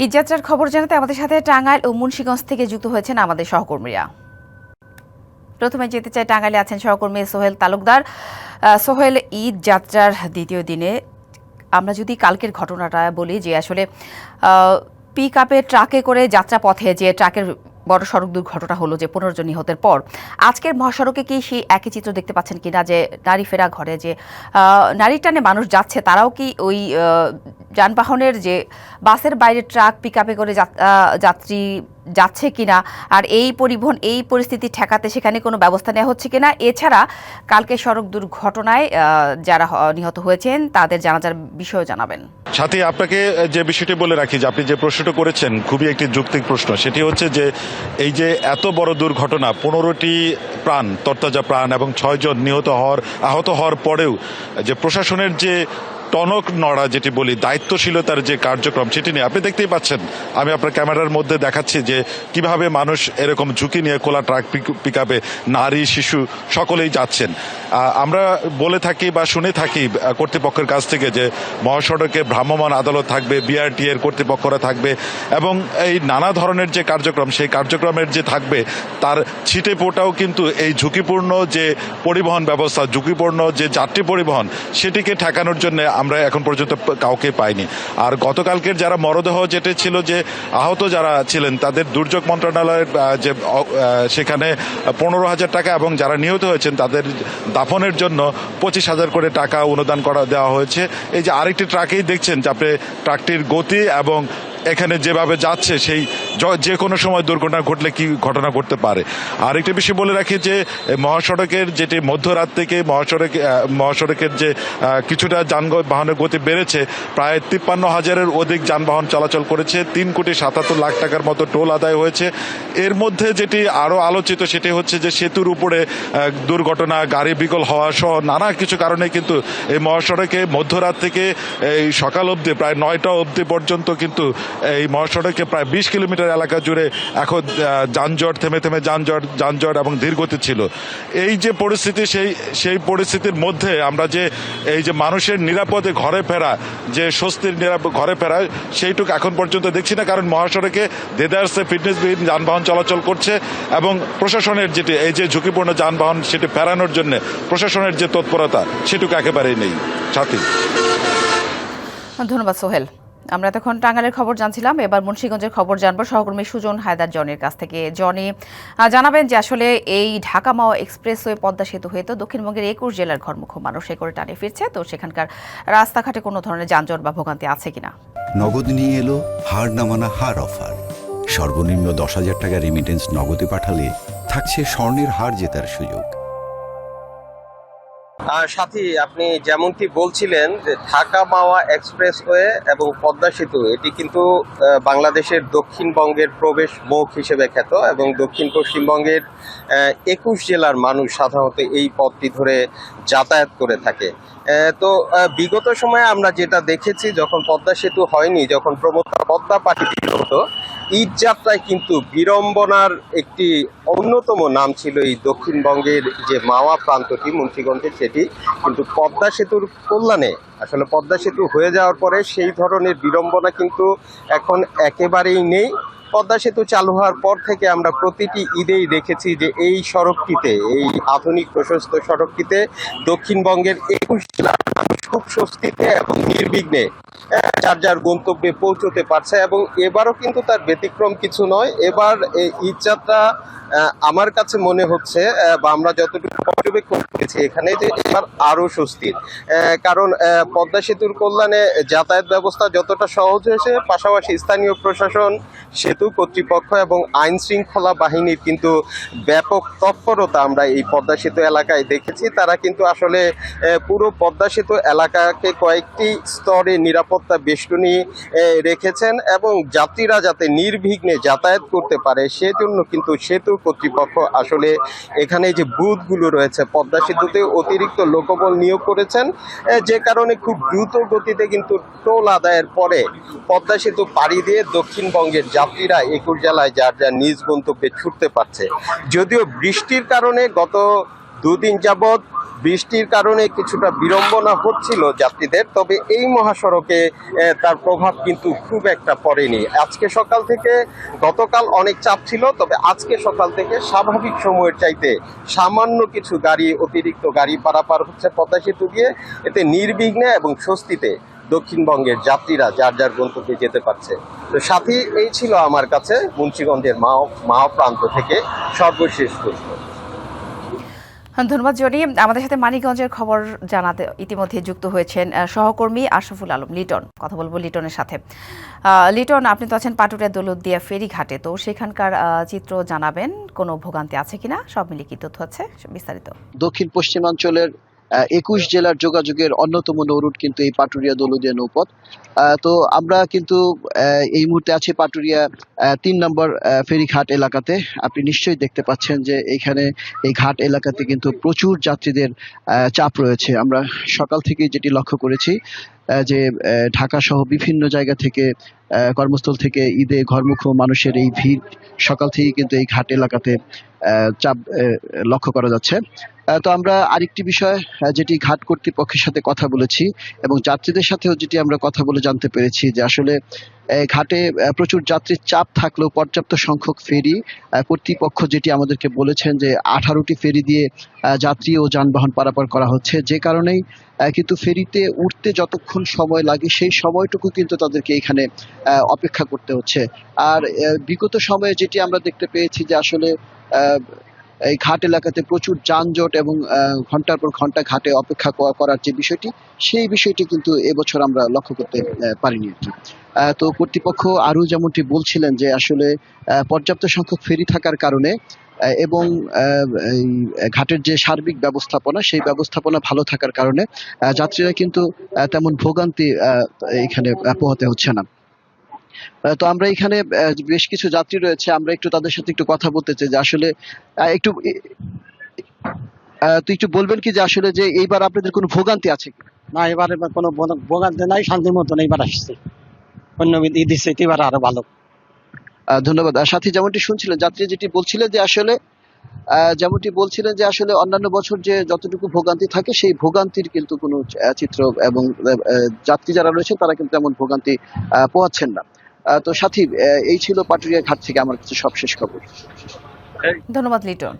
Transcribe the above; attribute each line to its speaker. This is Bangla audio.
Speaker 1: ঈদযাত্রার খবর জানাতে আমাদের সাথে টাঙ্গাইল ও মুন্সিগঞ্জ থেকে যুক্ত হয়েছেন আমাদের সহকর্মীরা। প্রথমে যেতে চাই, টাঙ্গাইলে আছেন সহকর্মী সোহেল তালুকদার। সোহেল, ঈদ যাত্রার দ্বিতীয় দিনে আমরা যদি কালকের ঘটনাটা বলি, যে আসলে পিক আপে ট্রাকে করে যাত্রা পথে যে ট্রাকের বড় সড়ক দুর্ঘটনা হলো, যে 15 জন নিহতের পর আজকের মহাসড়কে কি সেই একই চিত্র দেখতে পাচ্ছেন কিনা, যে নারী ফেরা ঘরে যে নারী টানে মানুষ যাচ্ছে, তারাও কি ওই যানবাহনের যে বাসের বাইরে ট্রাক পিক আপে করে যাত্রী যাচ্ছে কিনা, আর এই পরিবহন এই পরিস্থিতি ঠেকাতে সেখানে কোনো ব্যবস্থা নেওয়া হচ্ছে কিনা, এছাড়া কালকে সড়ক দুর্ঘটনায় যারা নিহত হয়েছেন তাদের জানাজার বিষয়েও জানাবেন।
Speaker 2: সাথে আপনাকে যে বিষয়টি বলে রাখি, যে আপনি যে প্রশ্নটা করেছেন খুবই একটি যৌক্তিক প্রশ্ন। সেটি হচ্ছে যে এই যে এত বড় দুর্ঘটনা, 15টি প্রাণ, তরতাজা প্রাণ এবং 6 জন আহত হওয়ার পরেও যে প্রশাসনের যে টনক নড়া, যেটি বলি দায়িত্বশীলতার যে কার্যক্রম, সেটি নিয়ে আপনি দেখতেই পাচ্ছেন। আমি আপনার ক্যামেরার মধ্যে দেখাচ্ছি যে কিভাবে মানুষ এরকম ঝুঁকি নিয়ে খোলা ট্রাক পিক আপে নারী শিশু সকলেই যাচ্ছেন। আমরা বলে থাকি বা শুনে থাকি কর্তৃপক্ষের কাছ থেকে যে মহাসড়কে ভ্রাম্যমাণ আদালত থাকবে, বিআরটি এর কর্তৃপক্ষরা থাকবে এবং এই নানা ধরনের যে কার্যক্রম, সেই কার্যক্রমের যে থাকবে তার ছিটে পোটাও কিন্তু এই ঝুঁকিপূর্ণ যে পরিবহন ব্যবস্থা, ঝুঁকিপূর্ণ যে যাত্রী পরিবহন, সেটিকে ঠেকানোর জন্য আমরা এখন পর্যন্ত কাউকে পাইনি। আর গতকালকের যারা মরদেহ যেটা ছিল, যে আহত যারা ছিলেন, তাদের দুর্যোগ মন্ত্রণালয়ের যে সেখানে 15,000 টাকা এবং যারা নিহত হয়েছেন তাদের দাফনের জন্য 25,000 করে টাকা অনুদান দেওয়া হয়েছে। এই যে আরেকটি ট্রাকেই দেখছেন যে আপনি ট্রাকটির গতি এবং এখানে যেভাবে যাচ্ছে, সেই যে কোনো সময় দুর্ঘটনা ঘটলে কি ঘটনা ঘটতে পারে। আরেকটি বিষয় বলে রাখি যে মহাসড়কের যেটি মধ্যরাত থেকে মহাসড়কের যে কিছুটা যানবাহনের গতি বেড়েছে, প্রায় 53,000-এর অধিক যানবাহন চলাচল করেছে, 3,77,00,000 টাকার মতো টোল আদায় হয়েছে। এর মধ্যে যেটি আরও আলোচিত সেটি হচ্ছে যে সেতুর উপরে দুর্ঘটনা, গাড়ি বিকল হওয়া সহ নানা কিছু কারণে কিন্তু এই মহাসড়কে মধ্যরাত থেকে এই সকাল অবধি প্রায় 9টা অবধি পর্যন্ত কিন্তু এই মহাসড়কে প্রায় 20 কিলোমিটার এলাকা জুড়ে এখন যানজট, থেমে থেমে যানজট এবং ধীরগতি ছিল। এই যে পরিস্থিতি, সেই পরিস্থিতির মধ্যে আমরা যে এই যে মানুষের নিরাপদে ঘরে ফেরা, যে স্বস্তির ঘরে ফেরা, সেইটুকু এখন পর্যন্ত দেখছি না। কারণ মহাসড়কে দেদারসে ফিটনেসবিহীন যানবাহন চলাচল করছে এবং প্রশাসনের যেটি এই যে ঝুঁকিপূর্ণ যানবাহন সেটি ফেরানোর জন্য প্রশাসনের যে তৎপরতা, সেটুকু একেবারেই নেই। সাথী,
Speaker 1: ধন্যবাদ সোহেল। আমরা তখন টাঙ্গাইলের খবর জানছিলাম, এবার মুন্সিগঞ্জের খবর জানবো সহকর্মী সুজন হায়দার জনের কাছ থেকে। জনি, জানাবেন যে আসলে এই ঢাকা মাওয়া এক্সপ্রেসওয়ে পদ্মা সেতু হয়ে তো দক্ষিণবঙ্গের 21 জেলার ঘরমুখ মানুষ এ করে টানে ফিরছে, তো সেখানকার রাস্তাঘাটে কোনো ধরনের যানজট বা ভোগান্তি আছে কিনা?
Speaker 3: নগদ নিয়ে এলো হার নামানা হার অফার। সর্বনিম্ন 10,000 টাকা রেমিটেন্স নগদে পাঠালে থাকছে স্বর্ণের হার জেতার সুযোগ।
Speaker 4: সাথী, আপনি যেমনটি বলছিলেন যে ঢাকা মাওয়া এক্সপ্রেসওয়ে এবং পদ্মা সেতু, এটি কিন্তু বাংলাদেশের দক্ষিণবঙ্গের প্রবেশ মুখ হিসেবে খ্যাত এবং দক্ষিণ পশ্চিমবঙ্গের 21 জেলার মানুষ সাধারণত এই পথটি ধরে যাতায়াত করে থাকে। তো বিগত সময়ে আমরা যেটা দেখেছি, যখন পদ্মা সেতু হয়নি, যখন প্রমত্তা পদ্মা পাঠিয়ে হতো, ঈদ যাত্রায় কিন্তু বিড়ম্বনার একটি অন্যতম নাম ছিল এই দক্ষিণবঙ্গের যে মাওয়া প্রান্তটি মুন্সিগঞ্জের, সেটি কিন্তু পদ্মা সেতুর কল্যাণে, আসলে পদ্মা সেতু হয়ে যাওয়ার পরে সেই ধরনের বিড়ম্বনা কিন্তু এখন একেবারেই নেই। পদ্মা সেতু চালু হওয়ার পর থেকে আমরা প্রতিটি ঈদেই দেখেছি যে এই সড়কটিতে, এই আধুনিক প্রশস্ত সড়কটিতে দক্ষিণবঙ্গের 21 জেলার মানুষ খুব স্বস্তিতে এবং নির্বিঘ্নে যার যার গন্তব্যে পৌঁছতে পারছে এবং এবারও কিন্তু তার ব্যতিক্রম কিছু নয়। এবার এই ঈদযাত্রা আমার কাছে মনে হচ্ছে, বা আমরা যতটুকু পর্যবেক্ষণ করেছি এখানে, যে এবার আরও স্বস্তির। কারণ পদ্মা সেতুর কল্যাণে যাতায়াত ব্যবস্থা যতটা সহজ হয়েছে, পাশাপাশি স্থানীয় প্রশাসন, সেতু কর্তৃপক্ষ এবং আইন শৃঙ্খলা বাহিনীর কিন্তু ব্যাপক তৎপরতা আমরা এই পদ্মা সেতু এলাকায় দেখেছি। তারা কিন্তু আসলে পুরো পদ্মা সেতু এলাকাকে কয়েকটি স্তরে নিরাপত্তা বেষ্টনী রেখেছেন এবং যাত্রীরা যাতে নির্বিঘ্নে যাতায়াত করতে পারে সেজন্য কিন্তু সেতু কর্তৃপক্ষ আসলে এখানে যে বুথগুলো রয়েছে পদ্মা সেতুতে অতিরিক্ত লোকবল নিয়োগ করেছেন, যে কারণে খুব দ্রুত গতিতে কিন্তু টোল আদায়ের পরে পদ্মা সেতু পাড়ি দিয়ে দক্ষিণবঙ্গের যাত্রীরা 21 জেলায় যার যার নিজ গন্তব্যে ছুটতে পারছে। যদিও বৃষ্টির কারণে গত 2 দিন যাবৎ বৃষ্টির কারণে কিছুটা বিড়ম্বনা হচ্ছিল যাত্রীদের, তবে এই মহাসড়কে তার প্রভাব কিন্তু খুব একটা পড়েনি। আজকে সকাল থেকে, গতকাল অনেক চাপ ছিল, তবে আজকে সকাল থেকে স্বাভাবিক সময়ের চাইতে সামান্য কিছু গাড়ি, অতিরিক্ত গাড়ি পারাপার হচ্ছে পদ্মা সেতু দিয়ে। এতে নির্বিঘ্নে এবং স্বস্তিতে দক্ষিণবঙ্গের যাত্রীরা যার যার গন্তব্যে যেতে পারছে। তো সাথী, এই ছিল আমার কাছে মুন্সিগঞ্জের মাও প্রান্ত থেকে সর্বশেষ তথ্য।
Speaker 1: ধন্যবাদ জনি। আমাদের সাথে মানিকগঞ্জের খবর জানাতে ইতিমধ্যে যুক্ত হয়েছেন সহকর্মী আশরাফুল আলম লিটন। কথা বলবো লিটনের সাথে। লিটন, আপনি তো আছেন পাটুরিয়া দৌলতদিয়া ফেরিঘাটে, তো সেখানকার চিত্র জানাবেন, কোনো ভোগান্তি আছে কিনা, সব মিলিয়ে কি তথ্য আছে বিস্তারিত?
Speaker 5: দক্ষিণ পশ্চিমাঞ্চলের 21 জেলার যোগাযোগের অন্যতম নৌরুট কিন্তু এই পাটুরিয়া দৌলতদিয়া নৌপথ। তো আমরা কিন্তু এই মুহূর্তে আছি পাটুরিয়া 3 নম্বর ফেরিঘাট এলাকাতে। আপনি নিশ্চয়ই দেখতে পাচ্ছেন যে এইখানে এই ঘাট এলাকাতে কিন্তু প্রচুর যাত্রীদের চাপ রয়েছে। আমরা সকাল থেকে যেটি লক্ষ্য করেছি যে ঢাকা সহ বিভিন্ন জায়গা থেকে, কর্মস্থল থেকে ঈদে ঘরমুখ মানুষের এই ভিড় সকাল থেকেই কিন্তু এই ঘাট এলাকাতে চাপ লক্ষ্য করা যাচ্ছে। তো আমরা আরেকটি বিষয় যেটি ঘাট কর্তৃপক্ষের সাথে কথা বলেছি এবং যাত্রীদের সাথেও যেটি আমরা কথা বলে জানতে পেরেছি যে আসলে ঘাটে প্রচুর যাত্রীর চাপ থাকলেও পর্যাপ্ত সংখ্যক ফেরি কর্তৃপক্ষ যেটি আমাদেরকে বলেছেন যে 18টি ফেরি দিয়ে যাত্রী ও যানবাহন পারাপার করা হচ্ছে, যে কারণেই কিন্তু ফেরিতে উঠতে যতক্ষণ সময় লাগে সেই সময়টুকু কিন্তু তাদেরকে এখানে অপেক্ষা করতে হচ্ছে। আর বিগত সময়ে যেটি আমরা দেখতে পেয়েছি যে আসলে এই ঘাট এলাকাতে প্রচুর যানজট এবং ঘন্টার পর ঘন্টা ঘাটে অপেক্ষা করার যে বিষয়টি, সেই বিষয়টি কিন্তু এবছর আমরা লক্ষ্য করতে পারিনি আর কি। তো কর্তৃপক্ষ আরো যেমনটি বলছিলেন যে আসলে পর্যাপ্ত সংখ্যক ফেরি থাকার কারণে এবং এই ঘাটের যে সার্বিক ব্যবস্থাপনা, সেই ব্যবস্থাপনা ভালো থাকার কারণে যাত্রীরা কিন্তু তেমন ভোগান্তি এখানে পোহাতে হচ্ছে না। তো আমরা এখানে বেশ কিছু যাত্রী রয়েছে, আমরা একটু তাদের সাথে একটু কথা বলতে চাই যে আসলে একটু তুই একটু বলবেন কি যে আসলে যে এইবার আপনাদের কোনো ভোগান্তি আছে কি?
Speaker 6: না, এবারে কোনো ভোগান্তি নাই, শান্তির মতন এইবার আসছে। অন্য ঈদের চাইতে এবার আরো ভালো।
Speaker 5: ধন্যবাদ। সাথী, যেমনটি শুনছিলেন যাত্রী যেটি বলছিলেন যে আসলে অন্যান্য বছর যে যতটুকু ভোগান্তি থাকে সেই ভোগান্তির কিন্তু কোনো চিত্র এবং যাত্রী যারা রয়েছেন তারা কিন্তু এমন ভোগান্তি পোহাচ্ছেন না। তো সাথী, এই ছিল পাটুরিয়া ঘাট থেকে আমার কাছে সবশেষ খবর।
Speaker 1: ধন্যবাদ লিটন।